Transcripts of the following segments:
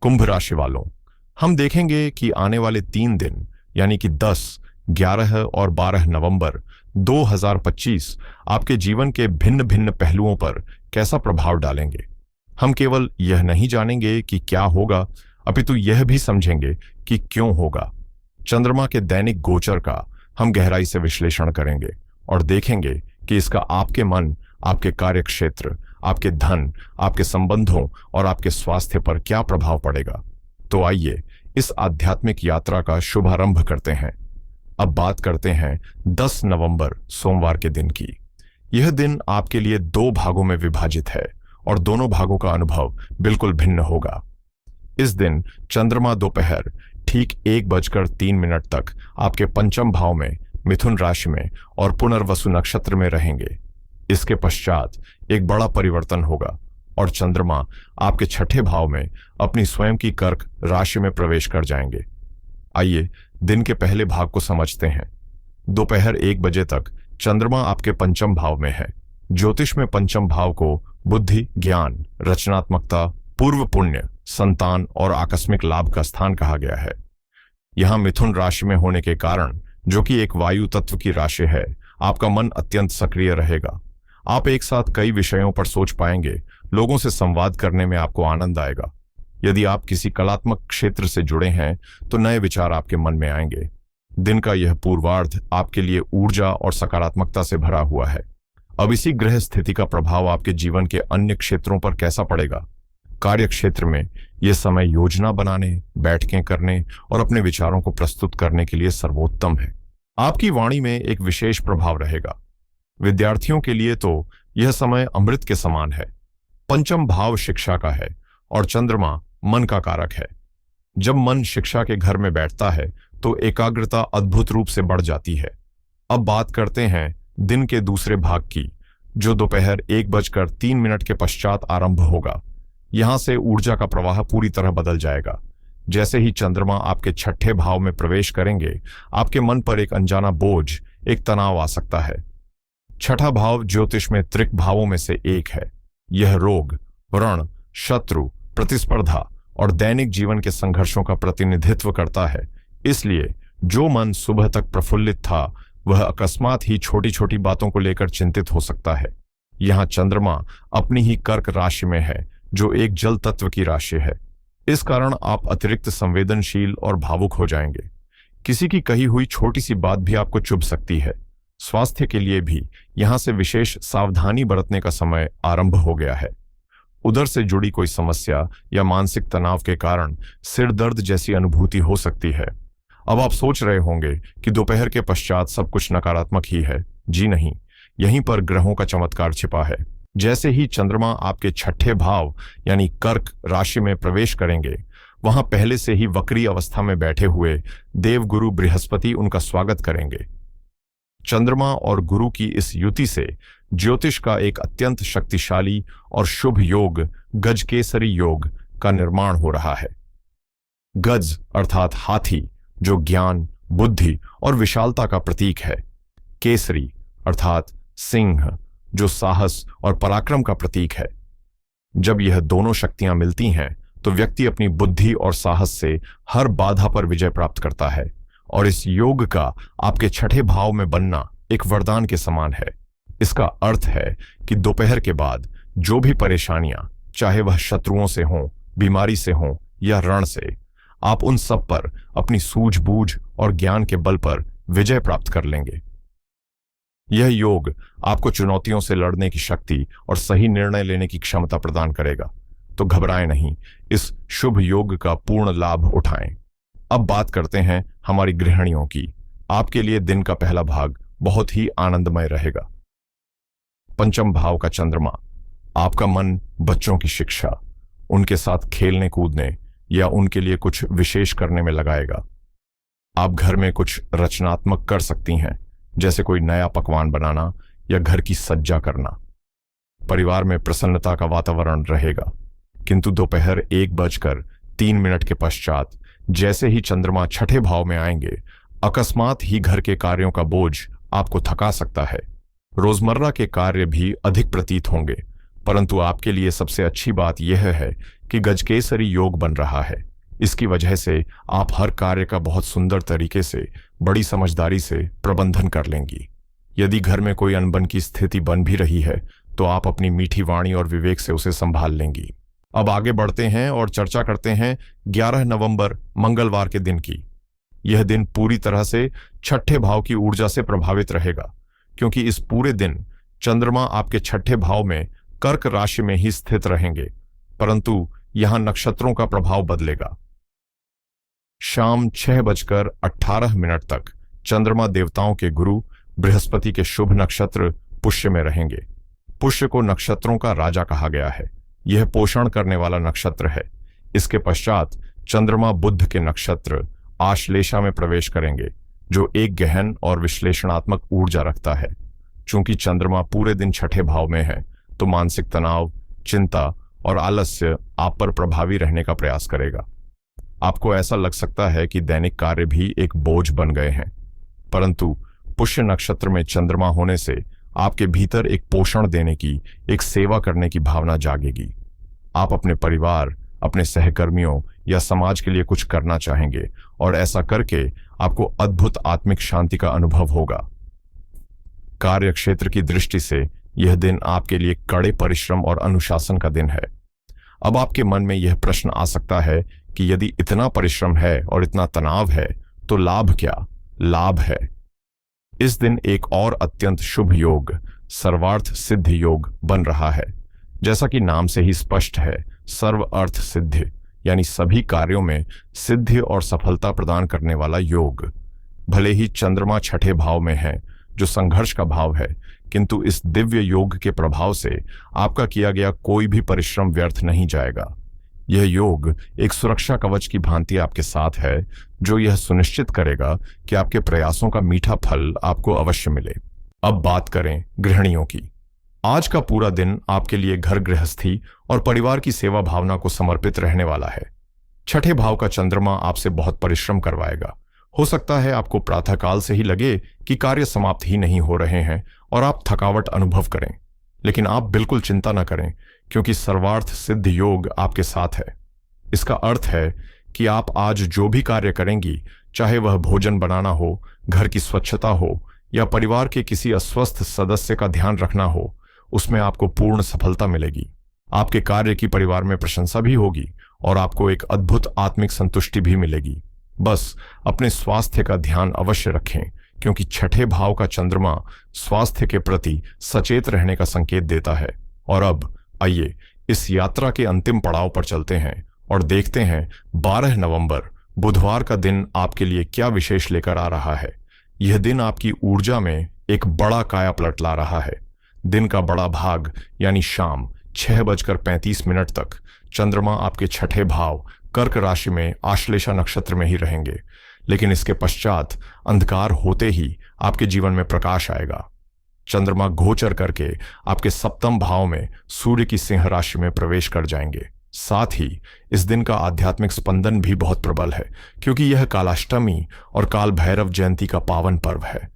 कुंभ राशि वालों, हम देखेंगे कि आने वाले 3 दिन यानी कि 10, 11 और 12 नवंबर 2025 आपके जीवन के भिन्न भिन्न पहलुओं पर कैसा प्रभाव डालेंगे। हम केवल यह नहीं जानेंगे कि क्या होगा, अपितु यह भी समझेंगे कि क्यों होगा। चंद्रमा के दैनिक गोचर का हम गहराई से विश्लेषण करेंगे और देखेंगे कि इसका आपके मन, आपके कार्यक्षेत्र, आपके धन, आपके संबंधों और आपके स्वास्थ्य पर क्या प्रभाव पड़ेगा। तो आइए इस आध्यात्मिक यात्रा का शुभारंभ करते हैं। अब बात करते हैं 10 नवंबर सोमवार के दिन की। यह दिन आपके लिए 2 भागों में विभाजित है और दोनों भागों का अनुभव बिल्कुल भिन्न होगा। इस दिन चंद्रमा दोपहर ठीक 1:03 तक आपके पंचम भाव में मिथुन राशि में और पुनर्वसु नक्षत्र में रहेंगे। इसके पश्चात एक बड़ा परिवर्तन होगा और चंद्रमा आपके छठे भाव में अपनी स्वयं की कर्क राशि में प्रवेश कर जाएंगे। आइए दिन के पहले भाग को समझते हैं। दोपहर 1 बजे तक चंद्रमा आपके पंचम भाव में है। ज्योतिष में पंचम भाव को बुद्धि, ज्ञान, रचनात्मकता, पूर्व पुण्य, संतान और आकस्मिक लाभ का स्थान कहा गया है। यहां मिथुन राशि में होने के कारण, जो कि एक वायु तत्व की राशि है, आपका मन अत्यंत सक्रिय रहेगा। आप एक साथ कई विषयों पर सोच पाएंगे। लोगों से संवाद करने में आपको आनंद आएगा। यदि आप किसी कलात्मक क्षेत्र से जुड़े हैं तो नए विचार आपके मन में आएंगे। दिन का यह पूर्वार्ध आपके लिए ऊर्जा और सकारात्मकता से भरा हुआ है। अब इसी ग्रह स्थिति का प्रभाव आपके जीवन के अन्य क्षेत्रों पर कैसा पड़ेगा। कार्य क्षेत्र में यह समय योजना बनाने, बैठकें करने और अपने विचारों को प्रस्तुत करने के लिए सर्वोत्तम है। आपकी वाणी में एक विशेष प्रभाव रहेगा। विद्यार्थियों के लिए तो यह समय अमृत के समान है। पंचम भाव शिक्षा का है और चंद्रमा मन का कारक है। जब मन शिक्षा के घर में बैठता है तो एकाग्रता अद्भुत रूप से बढ़ जाती है। अब बात करते हैं दिन के दूसरे भाग की, जो दोपहर 1:03 के पश्चात आरंभ होगा। यहां से ऊर्जा का प्रवाह पूरी तरह बदल जाएगा। जैसे ही चंद्रमा आपके छठे भाव में प्रवेश करेंगे, आपके मन पर एक अनजाना बोझ, एक तनाव आ सकता है। छठा भाव ज्योतिष में त्रिक भावों में से एक है। यह रोग, ऋण, शत्रु, प्रतिस्पर्धा और दैनिक जीवन के संघर्षों का प्रतिनिधित्व करता है। इसलिए जो मन सुबह तक प्रफुल्लित था, वह अकस्मात ही छोटी छोटी बातों को लेकर चिंतित हो सकता है। यहां चंद्रमा अपनी ही कर्क राशि में है, जो एक जल तत्व की राशि है। इस कारण आप अतिरिक्त संवेदनशील और भावुक हो जाएंगे। किसी की कही हुई छोटी सी बात भी आपको चुभ सकती है। स्वास्थ्य के लिए भी यहां से विशेष सावधानी बरतने का समय आरंभ हो गया है। उधर से जुड़ी कोई समस्या या मानसिक तनाव के कारण सिर दर्द जैसी अनुभूति हो सकती है। अब आप सोच रहे होंगे कि दोपहर के पश्चात सब कुछ नकारात्मक ही है। जी नहीं, यहीं पर ग्रहों का चमत्कार छिपा है। जैसे ही चंद्रमा आपके छठे भाव यानी कर्क राशि में प्रवेश करेंगे, वहां पहले से ही वक्री अवस्था में बैठे हुए देवगुरु बृहस्पति उनका स्वागत करेंगे। चंद्रमा और गुरु की इस युति से ज्योतिष का एक अत्यंत शक्तिशाली और शुभ योग, गजकेसरी योग का निर्माण हो रहा है। गज अर्थात हाथी, जो ज्ञान, बुद्धि और विशालता का प्रतीक है। केसरी अर्थात सिंह, जो साहस और पराक्रम का प्रतीक है। जब यह दोनों शक्तियां मिलती हैं तो व्यक्ति अपनी बुद्धि और साहस से हर बाधा पर विजय प्राप्त करता है। और इस योग का आपके छठे भाव में बनना एक वरदान के समान है। इसका अर्थ है कि दोपहर के बाद जो भी परेशानियां, चाहे वह शत्रुओं से हों, बीमारी से हों या ऋण से, आप उन सब पर अपनी सूझबूझ और ज्ञान के बल पर विजय प्राप्त कर लेंगे। यह योग आपको चुनौतियों से लड़ने की शक्ति और सही निर्णय लेने की क्षमता प्रदान करेगा। तो घबराएं नहीं, इस शुभ योग का पूर्ण लाभ उठाएं। अब बात करते हैं हमारी गृहिणियों की। आपके लिए दिन का पहला भाग बहुत ही आनंदमय रहेगा। पंचम भाव का चंद्रमा आपका मन बच्चों की शिक्षा, उनके साथ खेलने कूदने या उनके लिए कुछ विशेष करने में लगाएगा। आप घर में कुछ रचनात्मक कर सकती हैं, जैसे कोई नया पकवान बनाना या घर की सज्जा करना। परिवार में प्रसन्नता का वातावरण रहेगा। किंतु दोपहर 1:03 के पश्चात जैसे ही चंद्रमा छठे भाव में आएंगे, अकस्मात ही घर के कार्यों का बोझ आपको थका सकता है। रोजमर्रा के कार्य भी अधिक प्रतीत होंगे, परंतु आपके लिए सबसे अच्छी बात यह है कि गजकेसरी योग बन रहा है। इसकी वजह से आप हर कार्य का बहुत सुंदर तरीके से, बड़ी समझदारी से प्रबंधन कर लेंगी। यदि घर में कोई अनबन की स्थिति बन भी रही है तो आप अपनी मीठी वाणी और विवेक से उसे संभाल लेंगी। अब आगे बढ़ते हैं और चर्चा करते हैं 11 नवंबर मंगलवार के दिन की। यह दिन पूरी तरह से छठे भाव की ऊर्जा से प्रभावित रहेगा, क्योंकि इस पूरे दिन चंद्रमा आपके छठे भाव में कर्क राशि में ही स्थित रहेंगे, परंतु यहां नक्षत्रों का प्रभाव बदलेगा। शाम 6:18 तक चंद्रमा देवताओं के गुरु बृहस्पति के शुभ नक्षत्र पुष्य में रहेंगे। पुष्य को नक्षत्रों का राजा कहा गया है। यह पोषण करने वाला नक्षत्र है। इसके पश्चात चंद्रमा बुध के नक्षत्र आश्लेषा में प्रवेश करेंगे, जो एक गहन और विश्लेषणात्मक ऊर्जा रखता है। चूंकि चंद्रमा पूरे दिन छठे भाव में है, तो मानसिक तनाव, चिंता और आलस्य आप पर प्रभावी रहने का प्रयास करेगा। आपको ऐसा लग सकता है कि दैनिक कार्य भी एक बोझ बन गए हैं, परंतु पुष्य नक्षत्र में चंद्रमा होने से आपके भीतर एक पोषण देने की, एक सेवा करने की भावना जागेगी। आप अपने परिवार, अपने सहकर्मियों या समाज के लिए कुछ करना चाहेंगे और ऐसा करके आपको अद्भुत आत्मिक शांति का अनुभव होगा। कार्य क्षेत्र की दृष्टि से यह दिन आपके लिए कड़े परिश्रम और अनुशासन का दिन है। अब आपके मन में यह प्रश्न आ सकता है कि यदि इतना परिश्रम है और इतना तनाव है तो लाभ क्या? लाभ है, इस दिन एक और अत्यंत शुभ योग, सर्वार्थ सिद्ध योग बन रहा है। जैसा कि नाम से ही स्पष्ट है, सर्व अर्थ सिद्धि यानी सभी कार्यों में सिद्धि और सफलता प्रदान करने वाला योग। भले ही चंद्रमा छठे भाव में है, जो संघर्ष का भाव है, किंतु इस दिव्य योग के प्रभाव से आपका किया गया कोई भी परिश्रम व्यर्थ नहीं जाएगा। यह योग एक सुरक्षा कवच की भांति आपके साथ है, जो यह सुनिश्चित करेगा कि आपके प्रयासों का मीठा फल आपको अवश्य मिले। अब बात करें गृहिणियों की। आज का पूरा दिन आपके लिए घर गृहस्थी और परिवार की सेवा भावना को समर्पित रहने वाला है। छठे भाव का चंद्रमा आपसे बहुत परिश्रम करवाएगा। हो सकता है आपको प्रातःकाल से ही लगे कि कार्य समाप्त ही नहीं हो रहे हैं और आप थकावट अनुभव करें, लेकिन आप बिल्कुल चिंता न करें, क्योंकि सर्वार्थ सिद्ध योग आपके साथ है। इसका अर्थ है कि आप आज जो भी कार्य करेंगी, चाहे वह भोजन बनाना हो, घर की स्वच्छता हो या परिवार के किसी अस्वस्थ सदस्य का ध्यान रखना हो, उसमें आपको पूर्ण सफलता मिलेगी। आपके कार्य की परिवार में प्रशंसा भी होगी और आपको एक अद्भुत आत्मिक संतुष्टि भी मिलेगी। बस अपने स्वास्थ्य का ध्यान अवश्य रखें, क्योंकि छठे भाव का चंद्रमा स्वास्थ्य के प्रति सचेत रहने का संकेत देता है। और अब आइए इस यात्रा के अंतिम पड़ाव पर चलते हैं और देखते हैं 12 नवंबर बुधवार का दिन आपके लिए क्या विशेष लेकर आ रहा है। यह दिन आपकी ऊर्जा में एक बड़ा कायापलट ला रहा है। दिन का बड़ा भाग यानी शाम 6:35 तक चंद्रमा आपके छठे भाव कर्क राशि में आश्लेषा नक्षत्र में ही रहेंगे, लेकिन इसके पश्चात अंधकार होते ही आपके जीवन में प्रकाश आएगा। चंद्रमा गोचर करके आपके सप्तम भाव में सूर्य की सिंह राशि में प्रवेश कर जाएंगे। साथ ही इस दिन का आध्यात्मिक स्पंदन भी बहुत प्रबल है, क्योंकि यह कालाष्टमी और काल भैरव जयंती का पावन पर्व है।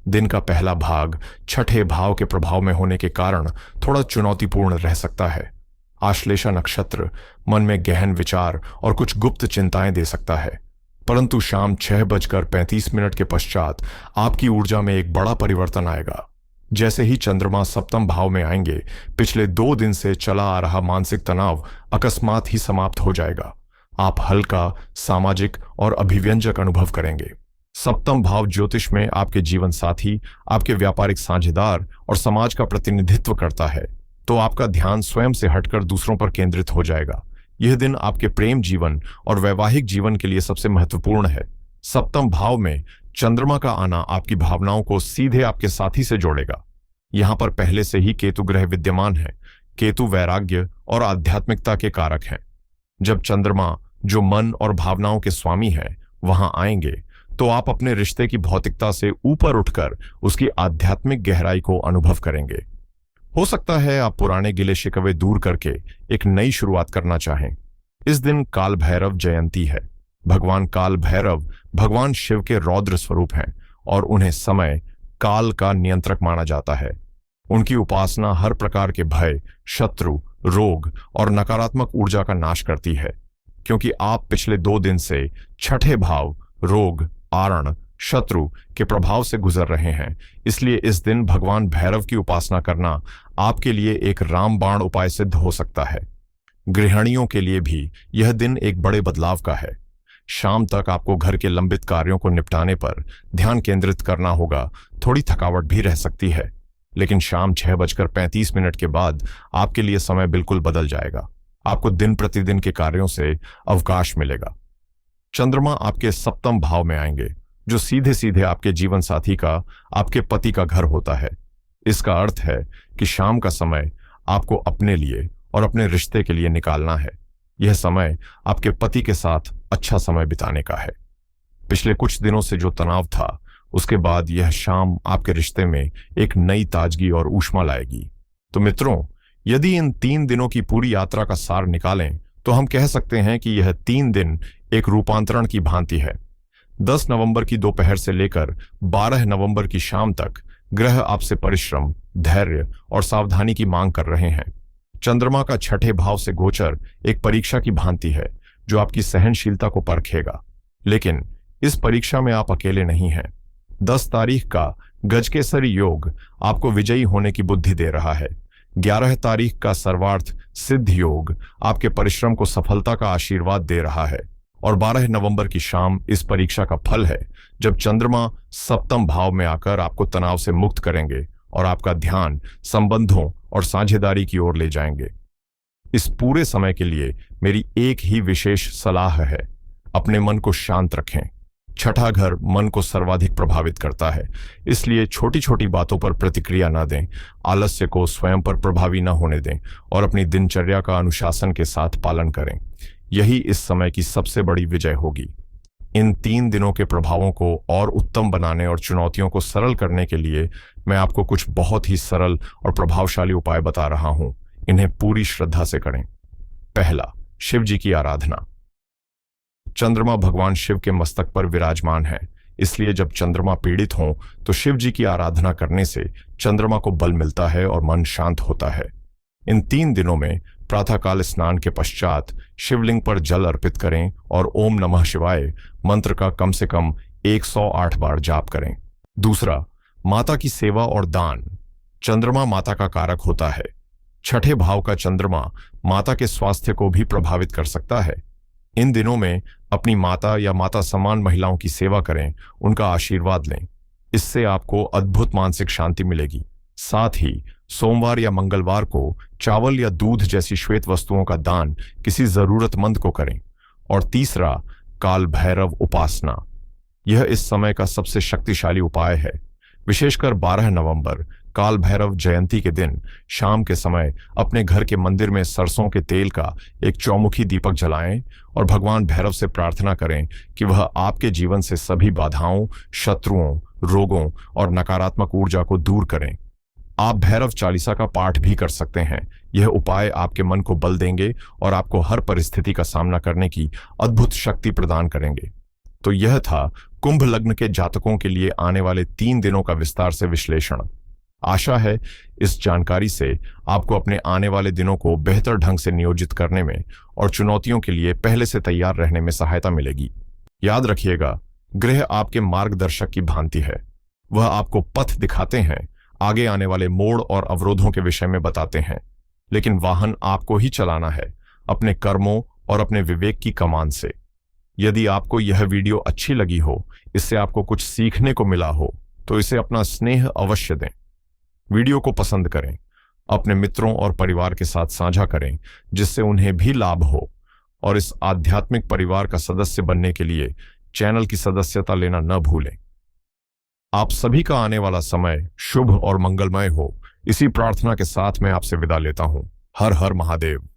दिन का पहला भाग छठे भाव के प्रभाव में होने के कारण थोड़ा चुनौतीपूर्ण रह सकता है। आश्लेषा नक्षत्र मन में गहन विचार और कुछ गुप्त चिंताएं दे सकता है, परंतु शाम 6:35 के पश्चात आपकी ऊर्जा में एक बड़ा परिवर्तन आएगा। जैसे ही चंद्रमा सप्तम भाव में आएंगे, पिछले 2 दिन से चला आ रहा मानसिक तनाव अकस्मात ही समाप्त हो जाएगा। आप हल्का, सामाजिक और अभिव्यंजक अनुभव करेंगे। सप्तम भाव ज्योतिष में आपके जीवन साथी, आपके व्यापारिक साझेदार और समाज का प्रतिनिधित्व करता है, तो आपका ध्यान स्वयं से हटकर दूसरों पर केंद्रित हो जाएगा। यह दिन आपके प्रेम जीवन और वैवाहिक जीवन के लिए सबसे महत्वपूर्ण है। सप्तम भाव में चंद्रमा का आना आपकी भावनाओं को सीधे आपके साथी से जोड़ेगा। यहां पर पहले से ही केतु ग्रह विद्यमान है। केतु वैराग्य और आध्यात्मिकता के कारक हैं। जब चंद्रमा, जो मन और भावनाओं के स्वामी है, वहां आएंगे, तो आप अपने रिश्ते की भौतिकता से ऊपर उठकर उसकी आध्यात्मिक गहराई को अनुभव करेंगे। हो सकता है आप पुराने गिले शिकवे दूर करके एक नई शुरुआत करना चाहें। इस दिन काल भैरव जयंती है। भगवान काल भैरव भगवान शिव के रौद्र स्वरूप हैं और उन्हें समय, काल का नियंत्रक माना जाता है। उनकी उपासना हर प्रकार के भय, शत्रु, रोग और नकारात्मक ऊर्जा का नाश करती है, क्योंकि आप पिछले 2 दिन से छठे भाव रोग, आरण, शत्रु के प्रभाव से गुजर रहे हैं। इसलिए इस दिन भगवान भैरव की उपासना करना आपके लिए एक रामबाण उपाय सिद्ध हो सकता है। गृहिणियों के लिए भी यह दिन एक बड़े बदलाव का है। शाम तक आपको घर के लंबित कार्यों को निपटाने पर ध्यान केंद्रित करना होगा। थोड़ी थकावट भी रह सकती है, लेकिन शाम 6:35 के बाद आपके लिए समय बिल्कुल बदल जाएगा। आपको दिन प्रतिदिन के कार्यों से अवकाश मिलेगा। चंद्रमा आपके सप्तम भाव में आएंगे, जो सीधे सीधे आपके जीवन साथी का, आपके पति का घर होता है। इसका अर्थ है कि शाम का समय आपको अपने लिए और अपने रिश्ते के लिए निकालना है। यह समय आपके पति के साथ अच्छा समय बिताने का है। पिछले कुछ दिनों से जो तनाव था, उसके बाद यह शाम आपके रिश्ते में एक नई ताजगी और ऊष्मा लाएगी। तो मित्रों, यदि इन 3 दिनों की पूरी यात्रा का सार निकालें तो हम कह सकते हैं कि यह 3 दिन एक रूपांतरण की भांति है। 10 नवंबर की दोपहर से लेकर 12 नवंबर की शाम तक ग्रह आपसे परिश्रम, धैर्य और सावधानी की मांग कर रहे हैं। चंद्रमा का छठे भाव से गोचर एक परीक्षा की भांति है, जो आपकी सहनशीलता को परखेगा। लेकिन इस परीक्षा में आप अकेले नहीं हैं। 10 तारीख का गजकेसरी योग आपको विजयी होने की बुद्धि दे रहा है। 11 तारीख का सर्वार्थ सिद्ध योग आपके परिश्रम को सफलता का आशीर्वाद दे रहा है। और 12 नवंबर की शाम इस परीक्षा का फल है, जब चंद्रमा सप्तम भाव में आकर आपको तनाव से मुक्त करेंगे और आपका ध्यान संबंधों और साझेदारी की ओर ले जाएंगे। इस पूरे समय के लिए मेरी एक ही विशेष सलाह है, अपने मन को शांत रखें। छठा घर मन को सर्वाधिक प्रभावित करता है, इसलिए छोटी छोटी बातों पर प्रतिक्रिया न दें, आलस्य को स्वयं पर प्रभावी न होने दें और अपनी दिनचर्या का अनुशासन के साथ पालन करें। यही इस समय की सबसे बड़ी विजय होगी। इन 3 दिनों के प्रभावों को और उत्तम बनाने और चुनौतियों को सरल करने के लिए मैं आपको कुछ बहुत ही सरल और प्रभावशाली उपाय बता रहा हूं। इन्हें पूरी श्रद्धा से करें। पहला, शिव जी की आराधना। चंद्रमा भगवान शिव के मस्तक पर विराजमान है, इसलिए जब चंद्रमा पीड़ित हो तो शिव जी की आराधना करने से चंद्रमा को बल मिलता है और मन शांत होता है। इन 3 दिनों में प्रातःकाल स्नान के पश्चात शिवलिंग पर जल अर्पित करें और ओम नमः शिवाय मंत्र का कम से कम 108 बार जाप करें। दूसरा, माता की सेवा और दान। चंद्रमा माता का कारक होता है। छठे भाव का चंद्रमा माता के स्वास्थ्य को भी प्रभावित कर सकता है। इन दिनों में अपनी माता या माता समान महिलाओं की सेवा करें, उनका आशीर्वाद लें। इससे आपको अद्भुत मानसिक शांति मिलेगी। साथ ही सोमवार या मंगलवार को चावल या दूध जैसी श्वेत वस्तुओं का दान किसी जरूरतमंद को करें। और तीसरा, काल भैरव उपासना। यह इस समय का सबसे शक्तिशाली उपाय है। विशेषकर 12 नवंबर काल भैरव जयंती के दिन शाम के समय अपने घर के मंदिर में सरसों के तेल का एक चौमुखी दीपक जलाएं और भगवान भैरव से प्रार्थना करें कि वह आपके जीवन से सभी बाधाओं, शत्रुओं, रोगों और नकारात्मक ऊर्जा को दूर करें। आप भैरव चालीसा का पाठ भी कर सकते हैं। यह उपाय आपके मन को बल देंगे और आपको हर परिस्थिति का सामना करने की अद्भुत शक्ति प्रदान करेंगे। तो यह था कुंभ लग्न के जातकों के लिए आने वाले 3 दिनों का विस्तार से विश्लेषण। आशा है इस जानकारी से आपको अपने आने वाले दिनों को बेहतर ढंग से नियोजित करने में और चुनौतियों के लिए पहले से तैयार रहने में सहायता मिलेगी। याद रखिएगा, ग्रह आपके मार्गदर्शक की भांति है। वह आपको पथ दिखाते हैं, आगे आने वाले मोड़ और अवरोधों के विषय में बताते हैं, लेकिन वाहन आपको ही चलाना है, अपने कर्मों और अपने विवेक की कमान से। यदि आपको यह वीडियो अच्छी लगी हो, इससे आपको कुछ सीखने को मिला हो, तो इसे अपना स्नेह अवश्य दें। वीडियो को पसंद करें, अपने मित्रों और परिवार के साथ साझा करें, जिससे उन्हें भी लाभ हो। और इस आध्यात्मिक परिवार का सदस्य बनने के लिए चैनल की सदस्यता लेना न भूलें। आप सभी का आने वाला समय शुभ और मंगलमय हो, इसी प्रार्थना के साथ मैं आपसे विदा लेता हूं। हर हर महादेव।